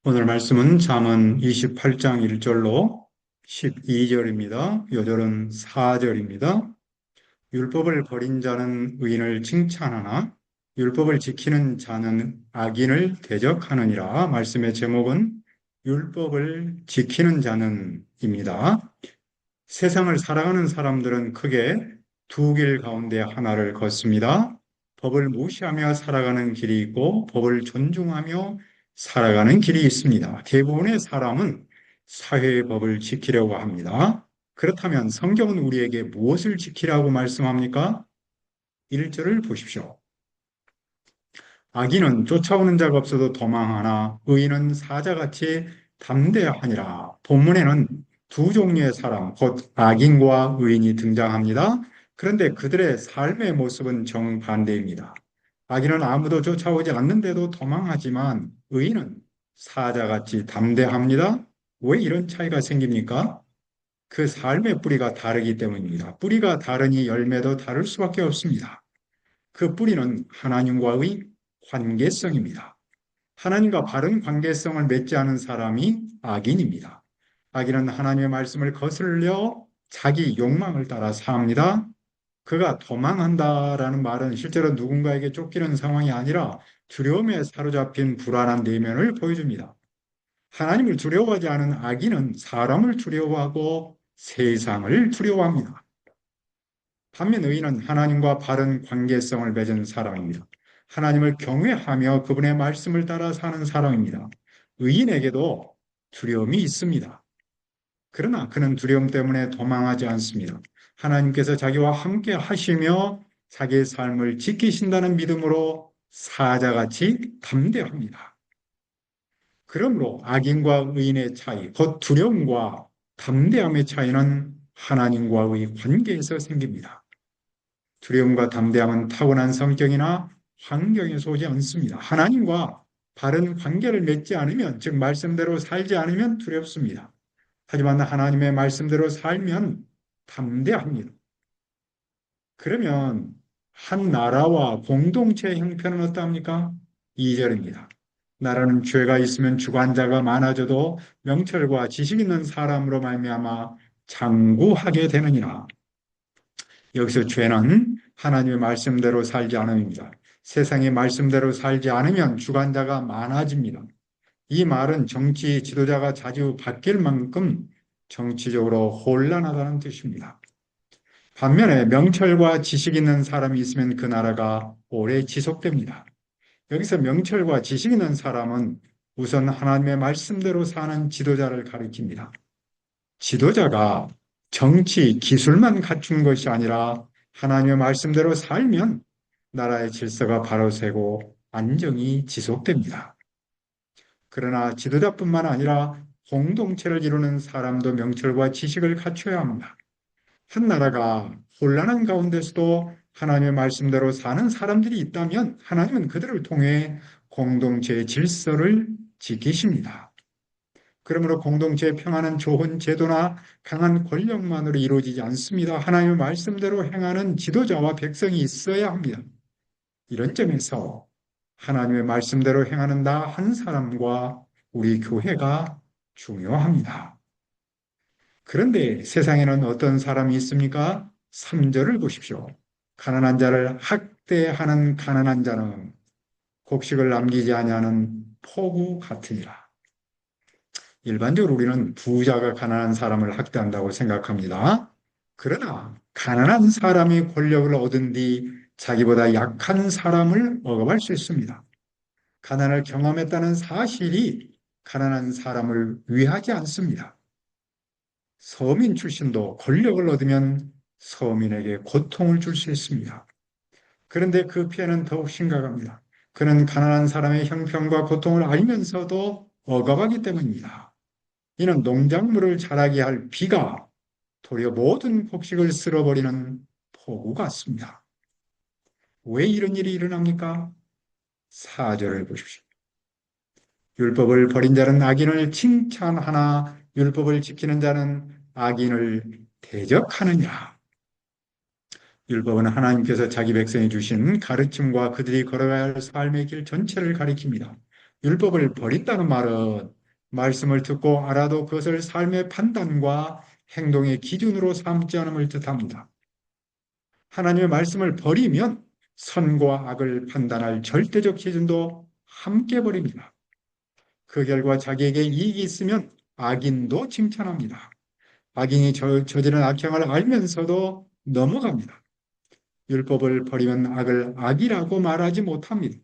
오늘 말씀은 잠언 28장 1절로 12절입니다. 요절은 4절입니다. 율법을 버린 자는 의인을 칭찬하나 율법을 지키는 자는 악인을 대적하느니라. 말씀의 제목은 율법을 지키는 자는입니다. 세상을 살아가는 사람들은 크게 두 길 가운데 하나를 걷습니다. 법을 무시하며 살아가는 길이 있고 법을 존중하며 살아가는 길이 있습니다. 대부분의 사람은 사회의 법을 지키려고 합니다. 그렇다면 성경은 우리에게 무엇을 지키라고 말씀합니까? 1절을 보십시오. 악인은 쫓아오는 자가 없어도 도망하나 의인은 사자같이 담대하니라. 본문에는 두 종류의 사람, 곧 악인과 의인이 등장합니다. 그런데 그들의 삶의 모습은 정반대입니다. 악인은 아무도 쫓아오지 않는데도 도망하지만 의인은 사자같이 담대합니다. 왜 이런 차이가 생깁니까? 그 삶의 뿌리가 다르기 때문입니다. 뿌리가 다르니 열매도 다를 수밖에 없습니다. 그 뿌리는 하나님과의 관계성입니다. 하나님과 바른 관계성을 맺지 않은 사람이 악인입니다. 악인은 하나님의 말씀을 거슬려 자기 욕망을 따라 삽니다. 그가 도망한다라는 말은 실제로 누군가에게 쫓기는 상황이 아니라 두려움에 사로잡힌 불안한 내면을 보여줍니다. 하나님을 두려워하지 않은 악인은 사람을 두려워하고 세상을 두려워합니다. 반면 의인은 하나님과 바른 관계성을 맺은 사람입니다. 하나님을 경외하며 그분의 말씀을 따라 사는 사람입니다. 의인에게도 두려움이 있습니다. 그러나 그는 두려움 때문에 도망하지 않습니다. 하나님께서 자기와 함께 하시며 자기의 삶을 지키신다는 믿음으로 사자같이 담대합니다. 그러므로 악인과 의인의 차이, 곧 두려움과 담대함의 차이는 하나님과의 관계에서 생깁니다. 두려움과 담대함은 타고난 성격이나 환경에서 오지 않습니다. 하나님과 바른 관계를 맺지 않으면, 즉 말씀대로 살지 않으면 두렵습니다. 하지만 하나님의 말씀대로 살면 담대합니다. 그러면 한 나라와 공동체의 형편은 어떠합니까? 2절입니다. 나라는 죄가 있으면 주관자가 많아져도 명철과 지식 있는 사람으로 말미암아 장구하게 되느니라. 여기서 죄는 하나님의 말씀대로 살지 않음입니다. 세상의 말씀대로 살지 않으면 주관자가 많아집니다. 이 말은 정치 지도자가 자주 바뀔 만큼 정치적으로 혼란하다는 뜻입니다. 반면에 명철과 지식 있는 사람이 있으면 그 나라가 오래 지속됩니다. 여기서 명철과 지식 있는 사람은 우선 하나님의 말씀대로 사는 지도자를 가리킵니다. 지도자가 정치, 기술만 갖춘 것이 아니라 하나님의 말씀대로 살면 나라의 질서가 바로 세고 안정이 지속됩니다. 그러나 지도자뿐만 아니라 공동체를 이루는 사람도 명철과 지식을 갖춰야 합니다. 한 나라가 혼란한 가운데서도 하나님의 말씀대로 사는 사람들이 있다면 하나님은 그들을 통해 공동체의 질서를 지키십니다. 그러므로 공동체의 평화는 좋은 제도나 강한 권력만으로 이루어지지 않습니다. 하나님의 말씀대로 행하는 지도자와 백성이 있어야 합니다. 이런 점에서 하나님의 말씀대로 행하는 나 한 사람과 우리 교회가 중요합니다. 그런데 세상에는 어떤 사람이 있습니까? 3절을 보십시오. 가난한 자를 학대하는 가난한 자는 곡식을 남기지 아니하는 포구 같으니라. 일반적으로 우리는 부자가 가난한 사람을 학대한다고 생각합니다. 그러나 가난한 사람이 권력을 얻은 뒤 자기보다 약한 사람을 억압할 수 있습니다. 가난을 경험했다는 사실이 가난한 사람을 위하지 않습니다. 서민 출신도 권력을 얻으면 서민에게 고통을 줄 수 있습니다. 그런데 그 피해는 더욱 심각합니다. 그는 가난한 사람의 형편과 고통을 알면서도 억압하기 때문입니다. 이는 농작물을 자라게 할 비가 도리어 모든 곡식을 쓸어버리는 폭우 같습니다. 왜 이런 일이 일어납니까? 4절을 보십시오. 율법을 버린 자는 악인을 칭찬하나 율법을 지키는 자는 악인을 대적하느니라. 율법은 하나님께서 자기 백성에 주신 가르침과 그들이 걸어가야 할 삶의 길 전체를 가리킵니다. 율법을 버린다는 말은 말씀을 듣고 알아도 그것을 삶의 판단과 행동의 기준으로 삼지 않음을 뜻합니다. 하나님의 말씀을 버리면 선과 악을 판단할 절대적 기준도 함께 버립니다. 그 결과 자기에게 이익이 있으면 악인도 칭찬합니다. 악인이 저지른 악행을 알면서도 넘어갑니다. 율법을 버리면 악을 악이라고 말하지 못합니다.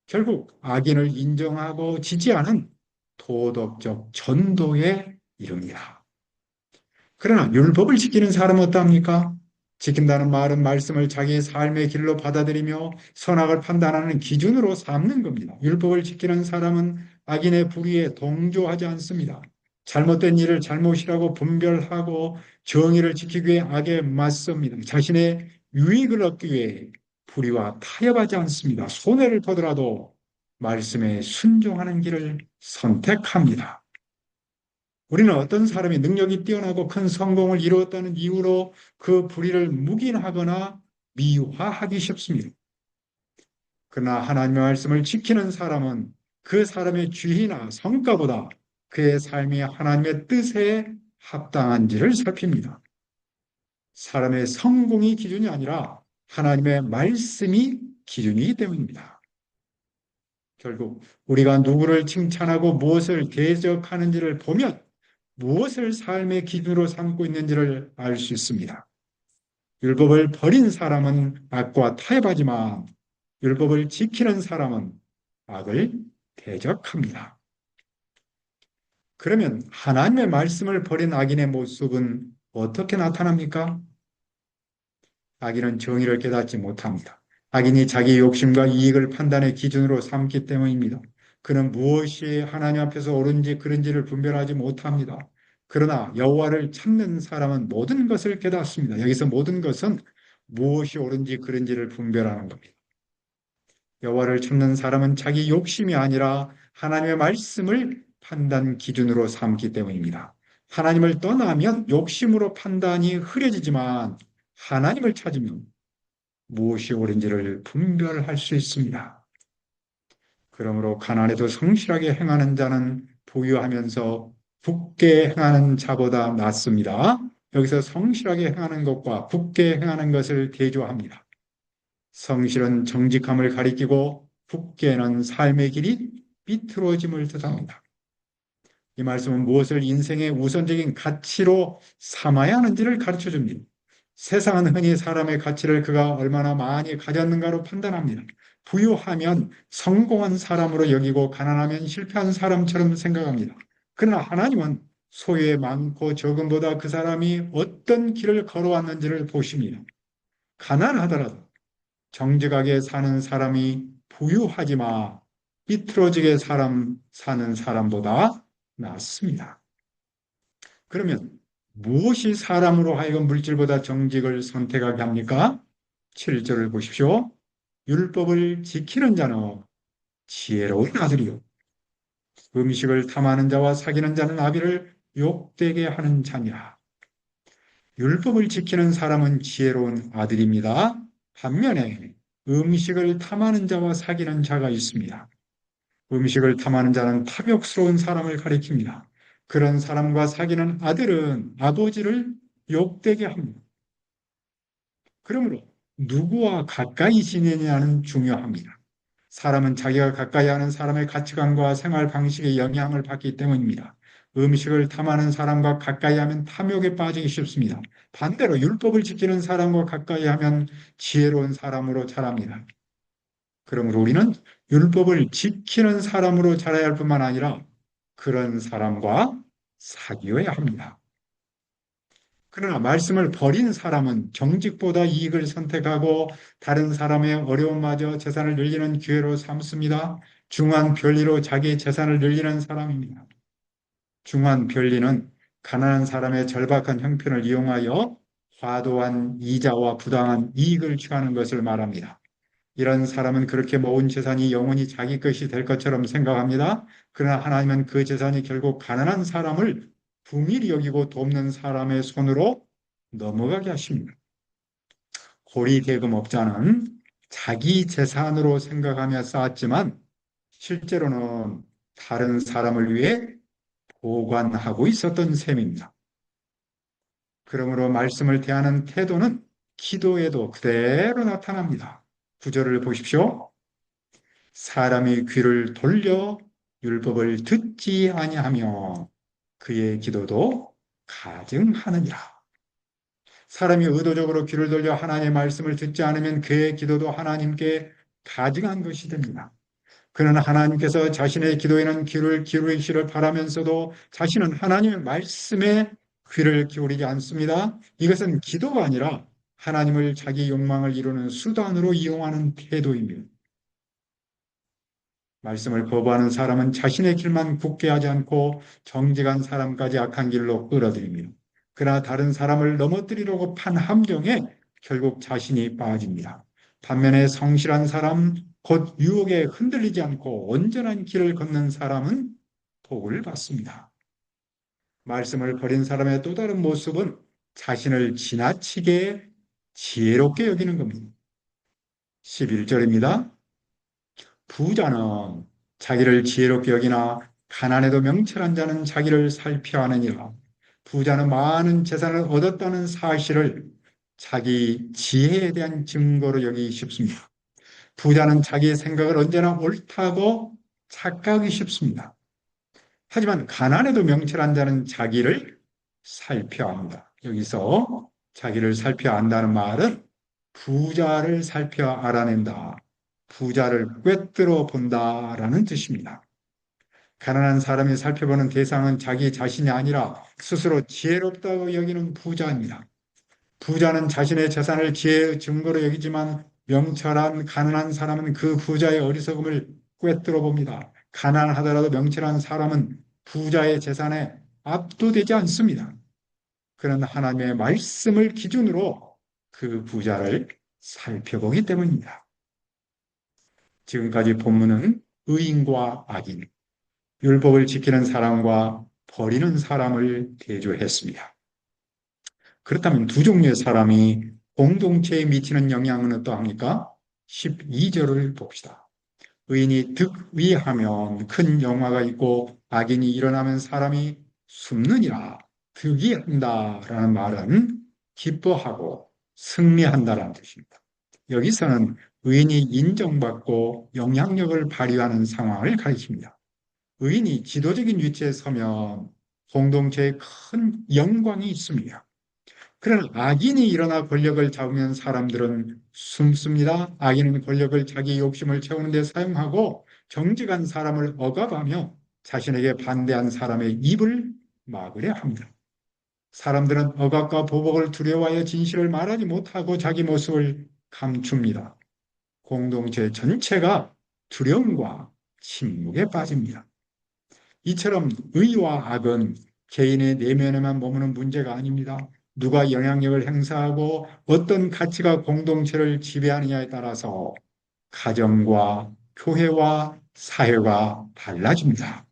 결국 악인을 인정하고 지지하는 도덕적 전도에 이릅니다. 그러나 율법을 지키는 사람은 어떠합니까? 지킨다는 말은 말씀을 자기의 삶의 길로 받아들이며 선악을 판단하는 기준으로 삼는 겁니다. 율법을 지키는 사람은 악인의 불의에 동조하지 않습니다. 잘못된 일을 잘못이라고 분별하고 정의를 지키기 위해 악에 맞섭니다. 자신의 유익을 얻기 위해 불의와 타협하지 않습니다. 손해를 보더라도 말씀에 순종하는 길을 선택합니다. 우리는 어떤 사람이 능력이 뛰어나고 큰 성공을 이루었다는 이유로 그 불의를 묵인하거나 미화하기 쉽습니다. 그러나 하나님의 말씀을 지키는 사람은 그 사람의 지위나 성과보다 그의 삶이 하나님의 뜻에 합당한지를 살핍니다. 사람의 성공이 기준이 아니라 하나님의 말씀이 기준이기 때문입니다. 결국 우리가 누구를 칭찬하고 무엇을 대적하는지를 보면 무엇을 삶의 기준으로 삼고 있는지를 알 수 있습니다. 율법을 버린 사람은 악과 타협하지만 율법을 지키는 사람은 악을 대적합니다. 그러면 하나님의 말씀을 버린 악인의 모습은 어떻게 나타납니까? 악인은 정의를 깨닫지 못합니다. 악인이 자기 욕심과 이익을 판단의 기준으로 삼기 때문입니다. 그는 무엇이 하나님 앞에서 옳은지 그른지를 분별하지 못합니다. 그러나 여호와를 찾는 사람은 모든 것을 깨닫습니다. 여기서 모든 것은 무엇이 옳은지 그른지를 분별하는 겁니다. 여호와를 찾는 사람은 자기 욕심이 아니라 하나님의 말씀을 판단 기준으로 삼기 때문입니다. 하나님을 떠나면 욕심으로 판단이 흐려지지만 하나님을 찾으면 무엇이 옳은지를 분별할 수 있습니다. 그러므로 가난해도 성실하게 행하는 자는 부유하면서 굳게 행하는 자보다 낫습니다. 여기서 성실하게 행하는 것과 굳게 행하는 것을 대조합니다. 성실은 정직함을 가리키고 굳게는 삶의 길이 비틀어짐을 뜻합니다. 이 말씀은 무엇을 인생의 우선적인 가치로 삼아야 하는지를 가르쳐 줍니다. 세상은 흔히 사람의 가치를 그가 얼마나 많이 가졌는가로 판단합니다. 부유하면 성공한 사람으로 여기고 가난하면 실패한 사람처럼 생각합니다. 그러나 하나님은 소유의 많고 적음보다 그 사람이 어떤 길을 걸어왔는지를 보십니다. 가난하더라도 정직하게 사는 사람이 부유하지만 비틀어지게 사는 사람보다 낫습니다. 그러면 무엇이 사람으로 하여금 물질보다 정직을 선택하게 합니까? 7절을 보십시오. 율법을 지키는 자는 지혜로운 아들이요. 음식을 탐하는 자와 사귀는 자는 아비를 욕되게 하는 자니라. 율법을 지키는 사람은 지혜로운 아들입니다. 반면에 음식을 탐하는 자와 사귀는 자가 있습니다. 음식을 탐하는 자는 탐욕스러운 사람을 가리킵니다. 그런 사람과 사귀는 아들은 아버지를 욕되게 합니다. 그러므로 누구와 가까이 지내냐는 중요합니다. 사람은 자기가 가까이 하는 사람의 가치관과 생활 방식에 영향을 받기 때문입니다. 음식을 탐하는 사람과 가까이 하면 탐욕에 빠지기 쉽습니다. 반대로 율법을 지키는 사람과 가까이 하면 지혜로운 사람으로 자랍니다. 그러므로 우리는 율법을 지키는 사람으로 자라야 할 뿐만 아니라 그런 사람과 사귀어야 합니다. 그러나 말씀을 버린 사람은 정직보다 이익을 선택하고 다른 사람의 어려움마저 재산을 늘리는 기회로 삼습니다. 중한 변리로 자기 재산을 늘리는 사람입니다. 중한 변리는 가난한 사람의 절박한 형편을 이용하여 과도한 이자와 부당한 이익을 취하는 것을 말합니다. 이런 사람은 그렇게 모은 재산이 영원히 자기 것이 될 것처럼 생각합니다. 그러나 하나님은 그 재산이 결국 가난한 사람을 부밀히 여기고 돕는 사람의 손으로 넘어가게 하십니다. 고리 대금업자는 자기 재산으로 생각하며 쌓았지만 실제로는 다른 사람을 위해 보관하고 있었던 셈입니다. 그러므로 말씀을 대하는 태도는 기도에도 그대로 나타납니다. 구절을 보십시오. 사람이 귀를 돌려 율법을 듣지 아니하며 그의 기도도 가증하느니라. 사람이 의도적으로 귀를 돌려 하나님의 말씀을 듣지 않으면 그의 기도도 하나님께 가증한 것이 됩니다. 그는 하나님께서 자신의 기도에는 귀를 기울이시를 바라면서도 자신은 하나님의 말씀에 귀를 기울이지 않습니다. 이것은 기도가 아니라 하나님을 자기 욕망을 이루는 수단으로 이용하는 태도입니다. 말씀을 거부하는 사람은 자신의 길만 굳게 하지 않고 정직한 사람까지 악한 길로 끌어들입니다. 그러나 다른 사람을 넘어뜨리려고 판 함정에 결국 자신이 빠집니다. 반면에 성실한 사람, 곧 유혹에 흔들리지 않고 온전한 길을 걷는 사람은 복을 받습니다. 말씀을 버린 사람의 또 다른 모습은 자신을 지나치게 지혜롭게 여기는 겁니다. 11절입니다. 부자는 자기를 지혜롭게 여기나 가난해도 명철한 자는 자기를 살펴하느니라. 부자는 많은 재산을 얻었다는 사실을 자기 지혜에 대한 증거로 여기기 쉽습니다. 부자는 자기의 생각을 언제나 옳다고 착각하기 쉽습니다. 하지만 가난해도 명철한 자는 자기를 살펴합니다. 여기서 자기를 살펴안다는 말은 부자를 살펴 알아낸다. 부자를 꿰뚫어 본다라는 뜻입니다. 가난한 사람이 살펴보는 대상은 자기 자신이 아니라 스스로 지혜롭다고 여기는 부자입니다. 부자는 자신의 재산을 지혜의 증거로 여기지만 명철한 가난한 사람은 그 부자의 어리석음을 꿰뚫어 봅니다. 가난하더라도 명철한 사람은 부자의 재산에 압도되지 않습니다. 그는 하나님의 말씀을 기준으로 그 부자를 살펴보기 때문입니다. 지금까지 본문은 의인과 악인, 율법을 지키는 사람과 버리는 사람을 대조했습니다. 그렇다면 두 종류의 사람이 공동체에 미치는 영향은 어떠합니까? 12절을 봅시다. 의인이 득위하면 큰 영화가 있고 악인이 일어나면 사람이 숨느니라. 득위한다라는 말은 기뻐하고 승리한다라는 뜻입니다. 여기서는 의인이 인정받고 영향력을 발휘하는 상황을 가리킵니다. 의인이 지도적인 위치에 서면 공동체에 큰 영광이 있습니다. 그러나 악인이 일어나 권력을 잡으면 사람들은 숨습니다. 악인은 권력을 자기 욕심을 채우는 데 사용하고 정직한 사람을 억압하며 자신에게 반대한 사람의 입을 막으려 합니다. 사람들은 억압과 보복을 두려워하여 진실을 말하지 못하고 자기 모습을 감춥니다. 공동체 전체가 두려움과 침묵에 빠집니다. 이처럼 의와 악은 개인의 내면에만 머무는 문제가 아닙니다. 누가 영향력을 행사하고 어떤 가치가 공동체를 지배하느냐에 따라서 가정과 교회와 사회가 달라집니다.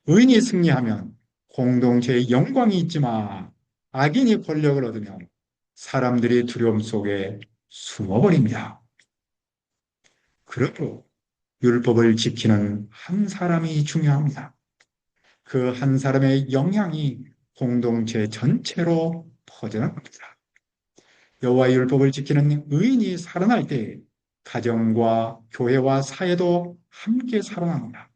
의인이 승리하면 공동체의 영광이 있지만 악인이 권력을 얻으면 사람들이 두려움 속에 숨어버립니다. 그러므로 율법을 지키는 한 사람이 중요합니다. 그 한 사람의 영향이 공동체 전체로 퍼져나갑니다. 여호와의 율법을 지키는 의인이 살아날 때 가정과 교회와 사회도 함께 살아납니다.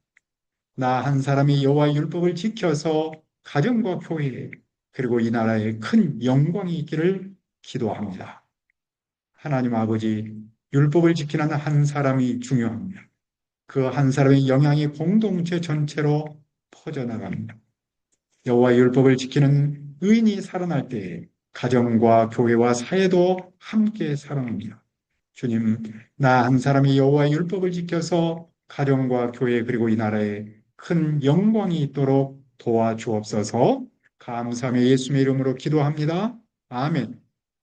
나 한 사람이 여호와의 율법을 지켜서 가정과 교회 그리고 이 나라에 큰 영광이 있기를 기도합니다. 하나님 아버지, 율법을 지키는 한 사람이 중요합니다. 그 한 사람의 영향이 공동체 전체로 퍼져나갑니다. 여호와의 율법을 지키는 의인이 살아날 때 가정과 교회와 사회도 함께 살아납니다. 주님, 나 한 사람이 여호와의 율법을 지켜서 가정과 교회 그리고 이 나라에 큰 영광이 있도록 도와주옵소서. 감사하며 예수님의 이름으로 기도합니다. 아멘.